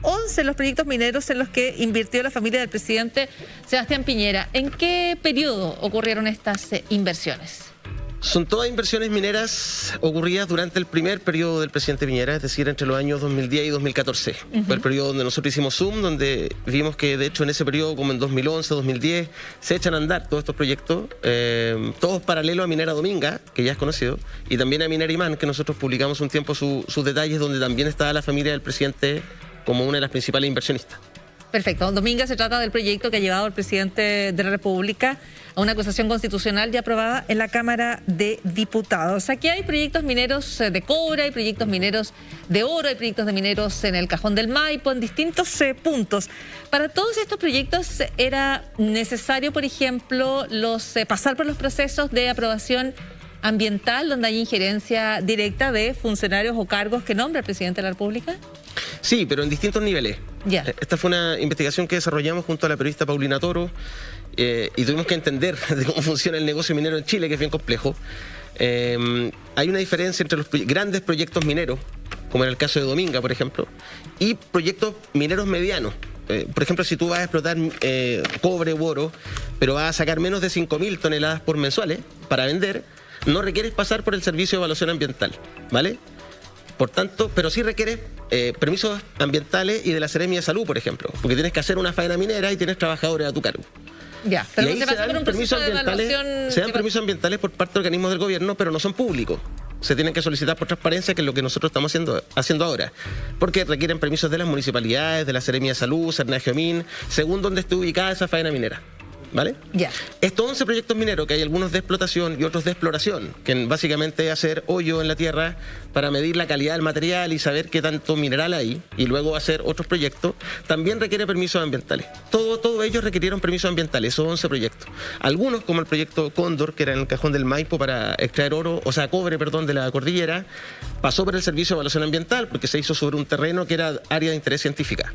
11 los proyectos mineros en los que invirtió la familia del presidente Sebastián Piñera. ¿En qué periodo ocurrieron estas inversiones? Son todas inversiones mineras ocurridas durante el primer periodo del presidente Piñera, es decir, entre los años 2010 y 2014. Fue el periodo donde nosotros hicimos Zoom, donde vimos que de hecho en ese periodo, como en 2011, 2010, se echan a andar todos estos proyectos, todos paralelos a Minera Dominga, que ya es conocido, y también a Minera Imán, que nosotros publicamos un tiempo sus detalles, donde también estaba la familia del presidente como una de las principales inversionistas. Perfecto. Dominga, se trata del proyecto que ha llevado el presidente de la República a una acusación constitucional ya aprobada en la Cámara de Diputados. Aquí hay proyectos mineros de cobre, hay proyectos mineros de oro, hay proyectos de mineros en el Cajón del Maipo, en distintos puntos. Para todos estos proyectos era necesario, por ejemplo, pasar por los procesos de aprobación ambiental, donde hay injerencia directa de funcionarios o cargos que nombra el presidente de la República. Sí, pero en distintos niveles. Ya. Esta fue una investigación que desarrollamos junto a la periodista Paulina Toro y tuvimos que entender de cómo funciona el negocio minero en Chile, que es bien complejo. Hay una diferencia entre los grandes proyectos mineros, como en el caso de Dominga, por ejemplo, y proyectos mineros medianos. Por ejemplo, si tú vas a explotar cobre u oro, pero vas a sacar menos de 5.000 toneladas por mensuales para vender, no requieres pasar por el servicio de evaluación ambiental, ¿vale? Por tanto, pero sí requiere permisos ambientales y de la Seremia de Salud, por ejemplo, porque tienes que hacer una faena minera y tienes trabajadores a tu cargo. Ya, pero y ahí se dan permisos ambientales por parte de organismos del gobierno, pero no son públicos. Se tienen que solicitar por transparencia, que es lo que nosotros estamos haciendo ahora, porque requieren permisos de las municipalidades, de la Seremia de Salud, Cernagiomín, según donde esté ubicada esa faena minera. ¿Vale? Ya. Estos 11 proyectos mineros, que hay algunos de explotación y otros de exploración, que básicamente es hacer hoyo en la tierra para medir la calidad del material y saber qué tanto mineral hay, y luego hacer otros proyectos, también requiere permisos ambientales. Todos ellos requirieron permisos ambientales, esos 11 proyectos. Algunos, como el proyecto Cóndor, que era en el Cajón del Maipo para extraer cobre, de la cordillera, pasó por el servicio de evaluación ambiental porque se hizo sobre un terreno que era área de interés científica.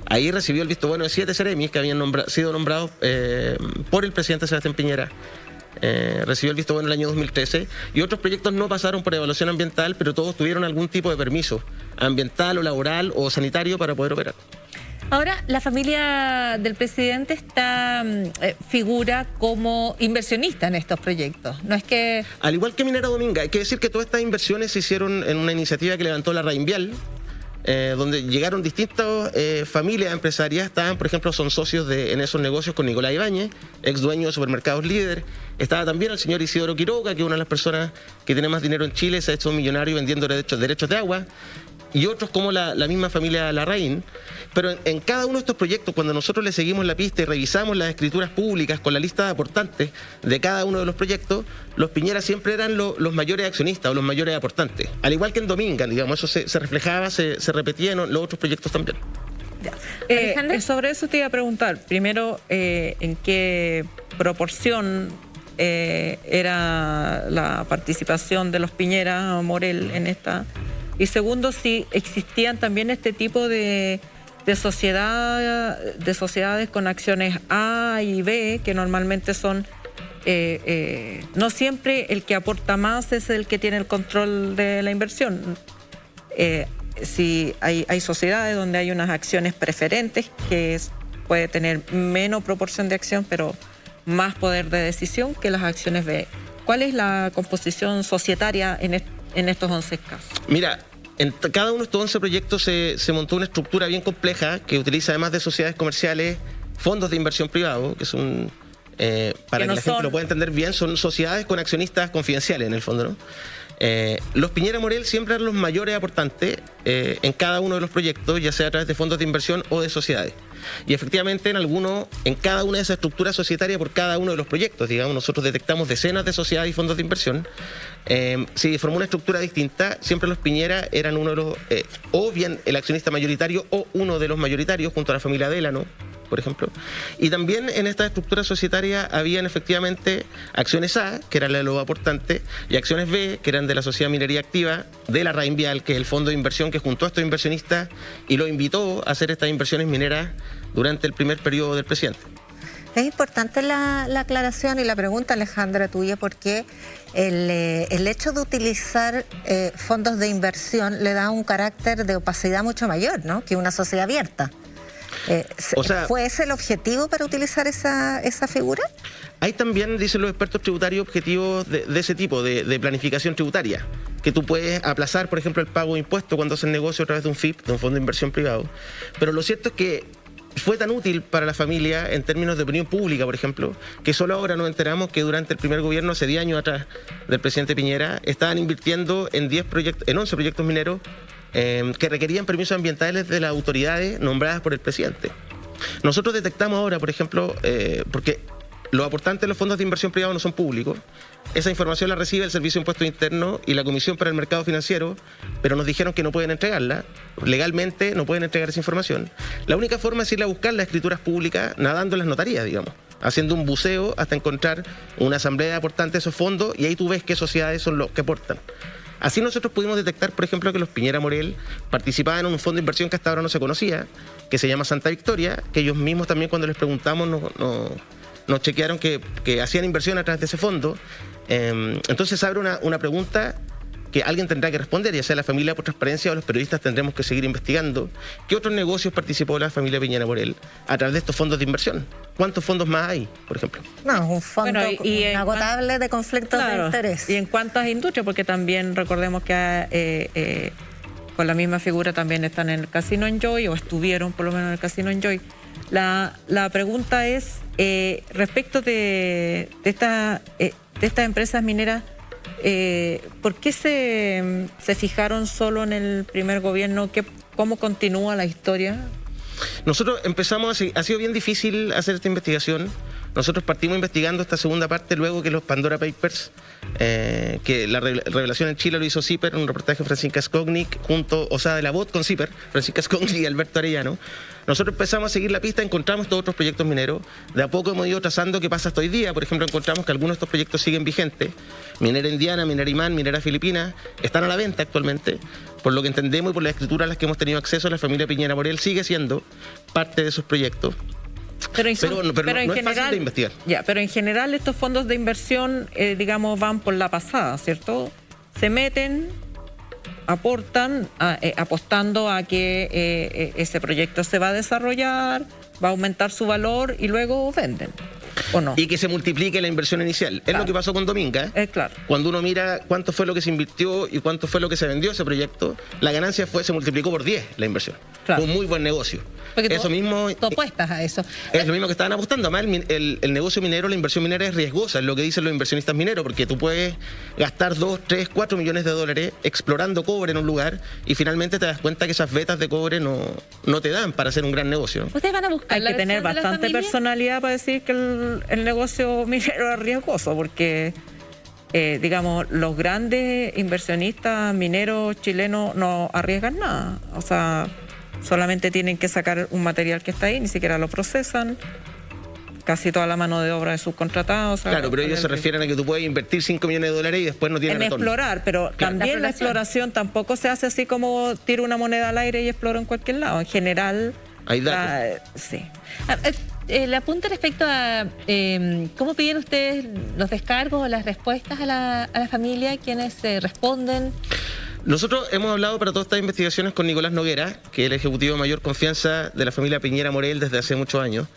Ahí recibió el visto bueno de 7 seremis que habían sido nombrados por el presidente Sebastián Piñera. Recibió el visto bueno el año 2013 y otros proyectos no pasaron por evaluación ambiental, pero todos tuvieron algún tipo de permiso ambiental o laboral o sanitario para poder operar. Ahora, la familia del presidente figura como inversionista en estos proyectos. No es que... Al igual que Minera Dominga, hay que decir que todas estas inversiones se hicieron en una iniciativa que levantó la Rainvial, donde llegaron distintas familias empresarias. Por ejemplo, son socios en esos negocios con Nicolás Ibáñez, ex dueño de Supermercados Líder. Estaba también el señor Isidoro Quiroga, que es una de las personas que tiene más dinero en Chile, se ha hecho millonario vendiendo derechos de agua, y otros como la misma familia Larraín. Pero en cada uno de estos proyectos, cuando nosotros le seguimos la pista y revisamos las escrituras públicas con la lista de aportantes de cada uno de los proyectos, los Piñera siempre eran los mayores accionistas o los mayores aportantes. Al igual que en Dominga, digamos, eso se reflejaba, se repetía en los otros proyectos también. Sobre eso te iba a preguntar. Primero, ¿en qué proporción era la participación de los Piñera Morel en esta? Y segundo, si existían también este tipo de sociedades con acciones A y B, que normalmente son, no siempre el que aporta más es el que tiene el control de la inversión. Si hay sociedades donde hay unas acciones preferentes, que puede tener menos proporción de acción, pero más poder de decisión que las acciones B. ¿Cuál es la composición societaria en estos 11 casos? Mira, en cada uno de estos 11 proyectos se montó una estructura bien compleja que utiliza, además de sociedades comerciales, fondos de inversión privados, que son, para que la gente lo pueda entender bien, son sociedades con accionistas confidenciales en el fondo, ¿no? Los Piñera Morel siempre eran los mayores aportantes en cada uno de los proyectos, ya sea a través de fondos de inversión o de sociedades. Y efectivamente en cada una de esas estructuras societarias por cada uno de los proyectos, digamos, nosotros detectamos decenas de sociedades y fondos de inversión. Si formó una estructura distinta, siempre los Piñera eran uno de los, o bien el accionista mayoritario o uno de los mayoritarios junto a la familia Delano, por ejemplo. Y también en esta estructura societaria habían efectivamente acciones A, que eran la de los aportantes, y acciones B, que eran de la Sociedad Minería Activa, de la Rainvial, que es el fondo de inversión que juntó a estos inversionistas y lo invitó a hacer estas inversiones mineras durante el primer periodo del presidente. Es importante la aclaración y la pregunta, Alejandra, tuya, porque el hecho de utilizar fondos de inversión le da un carácter de opacidad mucho mayor, ¿no?, que una sociedad abierta. O sea, ¿fue ese el objetivo para utilizar esa figura? Hay también, dicen los expertos tributarios, objetivos de ese tipo, de planificación tributaria, que tú puedes aplazar, por ejemplo, el pago de impuestos cuando haces negocio a través de un FIP, de un fondo de inversión privado. Pero lo cierto es que fue tan útil para la familia en términos de opinión pública, por ejemplo, que solo ahora nos enteramos que durante el primer gobierno, hace 10 años atrás, del presidente Piñera, estaban invirtiendo en 11 proyectos mineros que requerían permisos ambientales de las autoridades nombradas por el presidente. Nosotros detectamos ahora, por ejemplo, porque los aportantes de los fondos de inversión privados no son públicos, esa información la recibe el Servicio de Impuestos Internos y la Comisión para el Mercado Financiero, pero nos dijeron que no pueden entregarla, legalmente no pueden entregar esa información. La única forma es ir a buscar las escrituras públicas nadando en las notarías, digamos, haciendo un buceo hasta encontrar una asamblea de aportantes de esos fondos, y ahí tú ves qué sociedades son los que aportan. Así nosotros pudimos detectar, por ejemplo, que los Piñera Morel participaban en un fondo de inversión que hasta ahora no se conocía, que se llama Santa Victoria, que ellos mismos también, cuando les preguntamos, nos chequearon que hacían inversión a través de ese fondo. Entonces se abre una pregunta que alguien tendrá que responder, ya sea la familia por transparencia o los periodistas tendremos que seguir investigando. ¿Qué otros negocios participó la familia Piñera Morel a través de estos fondos de inversión? ¿Cuántos fondos más hay, por ejemplo? No, un fondo inagotable de conflictos de interés. ¿Y en cuántas industrias? Porque también recordemos que con la misma figura también están en el Casino Enjoy, o estuvieron por lo menos en el Casino Enjoy. La pregunta es, respecto de estas empresas mineras, ¿por qué se fijaron solo en el primer gobierno? ¿Cómo continúa la historia? Nosotros empezamos, ha sido bien difícil hacer esta investigación. Nosotros partimos investigando esta segunda parte luego que los Pandora Papers, que la revelación en Chile lo hizo CIPER, un reportaje de Francisca Skognik, de la VOT con CIPER, Francisca Skognik y Alberto Arellano. Nosotros empezamos a seguir la pista, encontramos todos otros proyectos mineros. De a poco hemos ido trazando qué pasa hasta hoy día. Por ejemplo, encontramos que algunos de estos proyectos siguen vigentes. Minera Indiana, Minera Imán, Minera Filipina, están a la venta actualmente. Por lo que entendemos y por la escritura a las que hemos tenido acceso, la familia Piñera Morel sigue siendo parte de esos proyectos. Pero no es fácil de investigar. Pero en general estos fondos de inversión, digamos, van por la pasada, ¿cierto? Se meten, aportan, apostando a que ese proyecto se va a desarrollar, va a aumentar su valor y luego venden. ¿O no? Y que se multiplique la inversión inicial. Claro. Es lo que pasó con Dominga. Claro. Cuando uno mira cuánto fue lo que se invirtió y cuánto fue lo que se vendió ese proyecto, la ganancia se multiplicó por 10 la inversión. Claro. Fue un muy buen negocio. Porque tú apuestas a eso. Es lo mismo que estaban apostando. Además, el negocio minero, la inversión minera es riesgosa, es lo que dicen los inversionistas mineros, porque tú puedes gastar 2, 3, 4 millones de dólares explorando cobre en un lugar y finalmente te das cuenta que esas vetas de cobre no te dan para hacer un gran negocio. Ustedes van a buscar. Hay que tener bastante personalidad para decir que el negocio minero es riesgoso, porque digamos, los grandes inversionistas mineros chilenos no arriesgan nada. O sea, solamente tienen que sacar un material que está ahí, ni siquiera lo procesan. Casi toda la mano de obra es subcontratada. O sea, claro, pero ellos se refieren a que tú puedes invertir 5 millones de dólares y después no tiene retorno. Explorar, pero claro, también la exploración tampoco se hace así como tiro una moneda al aire y exploro en cualquier lado. En general, hay datos. Sí. El apunte respecto a cómo piden ustedes los descargos o las respuestas a la familia, quienes responden. Nosotros hemos hablado para todas estas investigaciones con Nicolás Noguera, que es el ejecutivo de mayor confianza de la familia Piñera Morel desde hace muchos años.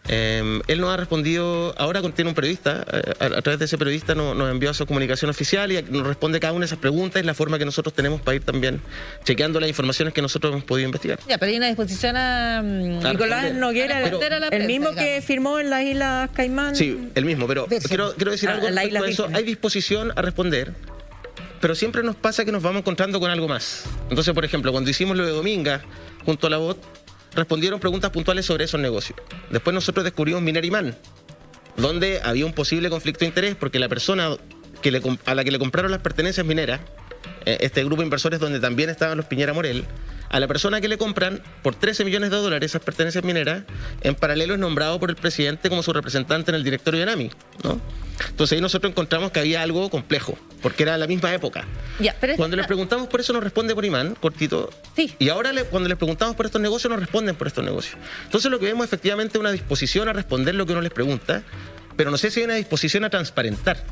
Él nos ha respondido, ahora tiene un periodista, a través de ese periodista nos envió a su comunicación oficial y nos responde cada una de esas preguntas. Es la forma que nosotros tenemos para ir también chequeando las informaciones que nosotros hemos podido investigar. Ya, pero hay una disposición a Nicolás Noguera, el mismo que firmó en las Islas Caimán. Sí, el mismo, pero quiero decir algo respecto a eso. Hay disposición a responder, pero siempre nos pasa que nos vamos encontrando con algo más. Entonces, por ejemplo, cuando hicimos lo de Dominga junto a la VOT, respondieron preguntas puntuales sobre esos negocios. Después nosotros descubrimos Minera Imán, donde había un posible conflicto de interés porque la persona a la que le compraron las pertenencias mineras, este grupo de inversores donde también estaban los Piñera Morel, A la persona que le compran por $13 millones esas pertenencias mineras, en paralelo es nombrado por el presidente como su representante en el directorio de ENAMI, ¿no? Entonces ahí nosotros encontramos que había algo complejo, porque era la misma época. Ya, pero cuando les preguntamos por eso nos responde por imán, cortito. Sí. Y ahora cuando les preguntamos por estos negocios nos responden por estos negocios. Entonces lo que vemos efectivamente es una disposición a responder lo que uno les pregunta, pero no sé si hay una disposición a transparentar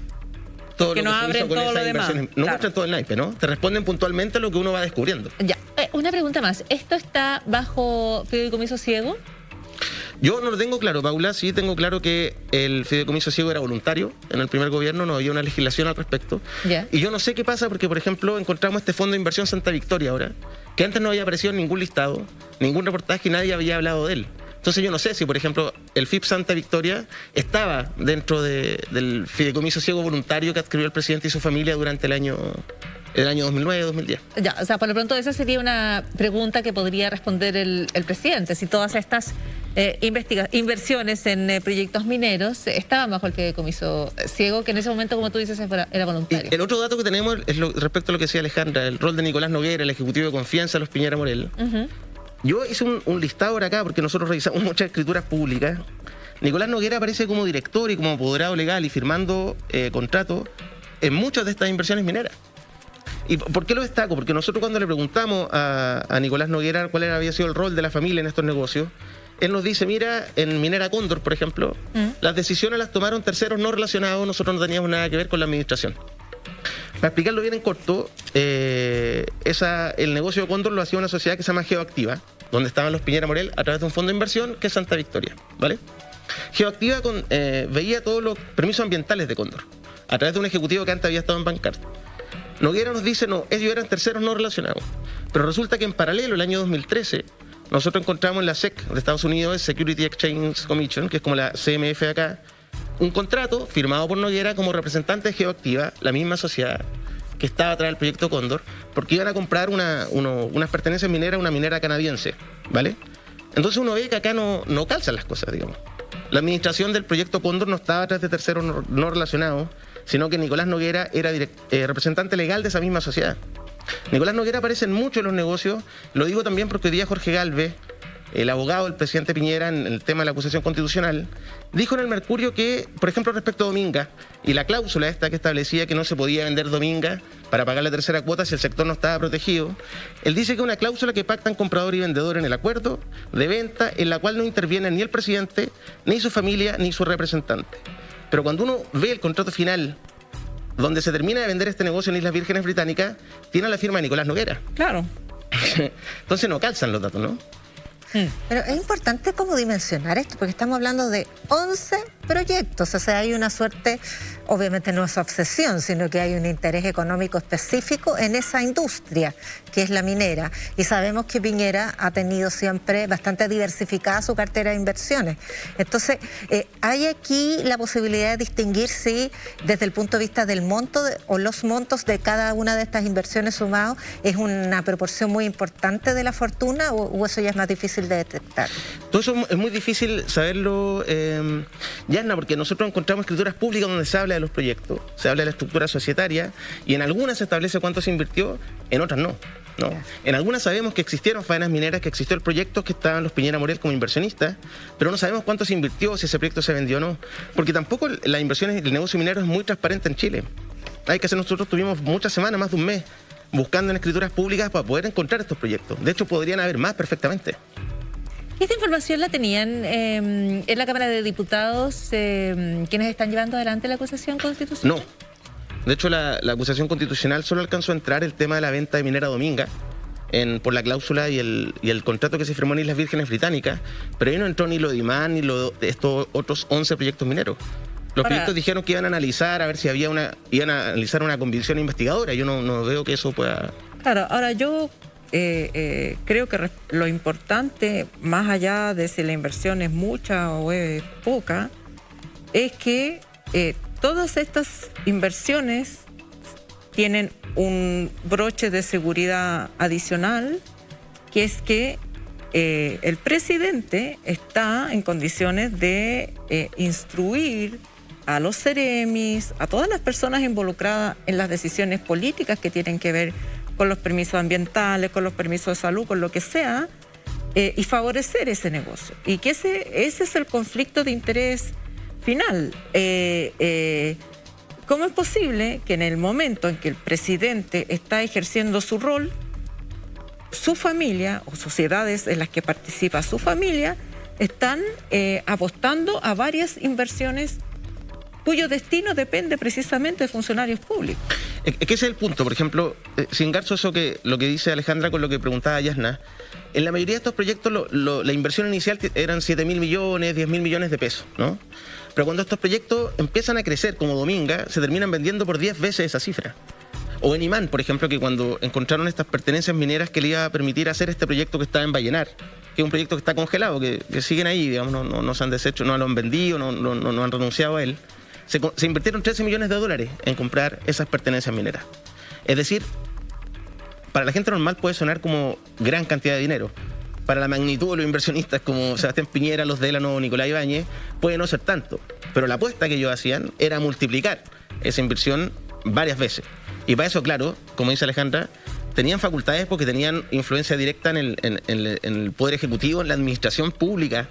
todo que lo no que se abren hizo con todo esas lo demás. inversiones. No Claro. muestran todo el naipe, ¿no? Te responden puntualmente lo que uno va descubriendo. Ya, una pregunta más. ¿Esto está bajo fideicomiso ciego? Yo no lo tengo claro, Paula. Sí tengo claro que el fideicomiso ciego era voluntario. En el primer gobierno no había una legislación al respecto. Ya. Y yo no sé qué pasa porque, por ejemplo, encontramos este fondo de inversión Santa Victoria ahora, que antes no había aparecido en ningún listado, ningún reportaje y nadie había hablado de él. Entonces yo no sé si, por ejemplo, el FIP Santa Victoria estaba dentro del fideicomiso ciego voluntario que adquirió el presidente y su familia durante el año 2009-2010. Ya, o sea, por lo pronto esa sería una pregunta que podría responder el presidente. Si todas estas inversiones en proyectos mineros estaban bajo el fideicomiso ciego, que en ese momento, como tú dices, era voluntario. Y el otro dato que tenemos es respecto a lo que decía Alejandra, el rol de Nicolás Noguera, el ejecutivo de confianza de los Piñera Morel. Yo hice un listado por acá porque nosotros revisamos muchas escrituras públicas. Nicolás Noguera aparece como director y como apoderado legal y firmando contratos en muchas de estas inversiones mineras. ¿Y por qué lo destaco? Porque nosotros cuando le preguntamos a Nicolás Noguera cuál había sido el rol de la familia en estos negocios, él nos dice, mira, en Minera Cóndor, por ejemplo, las decisiones las tomaron terceros no relacionados, nosotros no teníamos nada que ver con la administración. Para explicarlo bien en corto, el negocio de Cóndor lo hacía una sociedad que se llama Geoactiva, donde estaban los Piñera Morel a través de un fondo de inversión que es Santa Victoria, ¿vale? Geoactiva veía todos los permisos ambientales de Cóndor a través de un ejecutivo que antes había estado en Bancard. Noguera nos dice, no, ellos eran terceros no relacionados. Pero resulta que en paralelo, el año 2013, nosotros encontramos en la SEC de Estados Unidos, Security Exchange Commission, que es como la CMF de acá, un contrato firmado por Noguera como representante de Geoactiva, la misma sociedad que estaba atrás del proyecto Cóndor, porque iban a comprar unas pertenencias mineras, una minera canadiense, ¿vale? Entonces uno ve que acá no calzan las cosas, digamos. La administración del proyecto Cóndor no estaba atrás de terceros no relacionados, sino que Nicolás Noguera era representante legal de esa misma sociedad. Nicolás Noguera aparece en muchos de los negocios, lo digo también porque hoy día Jorge Galvez, el abogado del presidente Piñera en el tema de la acusación constitucional, dijo en el Mercurio que, por ejemplo, respecto a Dominga y la cláusula esta que establecía que no se podía vender Dominga para pagar la tercera cuota si el sector no estaba protegido, él dice que es una cláusula que pactan comprador y vendedor en el acuerdo de venta en la cual no interviene ni el presidente, ni su familia, ni su representante. Pero cuando uno ve el contrato final, donde se termina de vender este negocio en Islas Vírgenes Británicas, tiene la firma de Nicolás Noguera. Claro. Entonces no calzan los datos, ¿no? Pero es importante cómo dimensionar esto, porque estamos hablando de 11 proyectos, o sea, hay una suerte, obviamente no es obsesión, sino que hay un interés económico específico en esa industria, que es la minera, y sabemos que Piñera ha tenido siempre bastante diversificada su cartera de inversiones. Entonces, hay aquí la posibilidad de distinguir si desde el punto de vista del monto o los montos de cada una de estas inversiones sumados es una proporción muy importante de la fortuna o eso ya es más difícil de detectar. Todo eso es muy difícil saberlo, Yasna, porque nosotros encontramos escrituras públicas donde se habla de los proyectos, se habla de la estructura societaria y en algunas se establece cuánto se invirtió, en otras no. En algunas sabemos que existieron faenas mineras, que existió el proyecto, que estaban los Piñera Morel como inversionistas, pero no sabemos cuánto se invirtió, si ese proyecto se vendió o no, porque tampoco las inversiones, el negocio minero es muy transparente en Chile. Hay que hacer, nosotros tuvimos muchas semanas, más de un mes, buscando en escrituras públicas para poder encontrar estos proyectos. De hecho, podrían haber más perfectamente. ¿Esta información la tenían en la Cámara de Diputados quienes están llevando adelante la acusación constitucional? No. De hecho, la acusación constitucional solo alcanzó a entrar el tema de la venta de Minera Dominga por la cláusula y el contrato que se firmó en Islas Vírgenes Británicas, pero ahí no entró ni lo de IMAN ni lo de estos otros 11 proyectos mineros. Los proyectos dijeron que iban a analizar, a ver si iban a analizar una convicción investigadora. Yo no veo que eso pueda... Claro, ahora yo creo que lo importante, más allá de si la inversión es mucha o es poca, es que todas estas inversiones tienen un broche de seguridad adicional, que es que el presidente está en condiciones de instruir a los ceremis, a todas las personas involucradas en las decisiones políticas que tienen que ver con los permisos ambientales, con los permisos de salud, con lo que sea, y favorecer ese negocio. Y que ese es el conflicto de interés final. ¿Cómo es posible que en el momento en que el presidente está ejerciendo su rol, su familia o sociedades en las que participa su familia están apostando a varias inversiones cuyo destino depende precisamente de funcionarios públicos? Es que ese es el punto. Por ejemplo, si engarzo eso lo que dice Alejandra con lo que preguntaba Yasna, en la mayoría de estos proyectos la inversión inicial eran 7.000 millones, 10.000 millones de pesos, ¿no? Pero cuando estos proyectos empiezan a crecer como Dominga, se terminan vendiendo por 10 veces esa cifra. O en Imán, por ejemplo, que cuando encontraron estas pertenencias mineras que le iba a permitir hacer este proyecto que estaba en Vallenar, que es un proyecto que está congelado, que siguen ahí, digamos, no se han deshecho, no lo han vendido, no han renunciado a él. Se invirtieron 13 millones de dólares en comprar esas pertenencias mineras. Es decir, para la gente normal puede sonar como gran cantidad de dinero. Para la magnitud de los inversionistas como Sebastián Piñera, los Delano o Nicolás Ibáñez, puede no ser tanto. Pero la apuesta que ellos hacían era multiplicar esa inversión varias veces. Y para eso, claro, como dice Alejandra, tenían facultades porque tenían influencia directa en el Poder Ejecutivo, en la administración pública.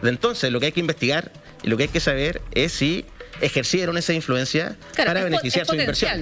De entonces, lo que hay que investigar y lo que hay que saber es si ejercieron esa influencia para beneficiar su inversión.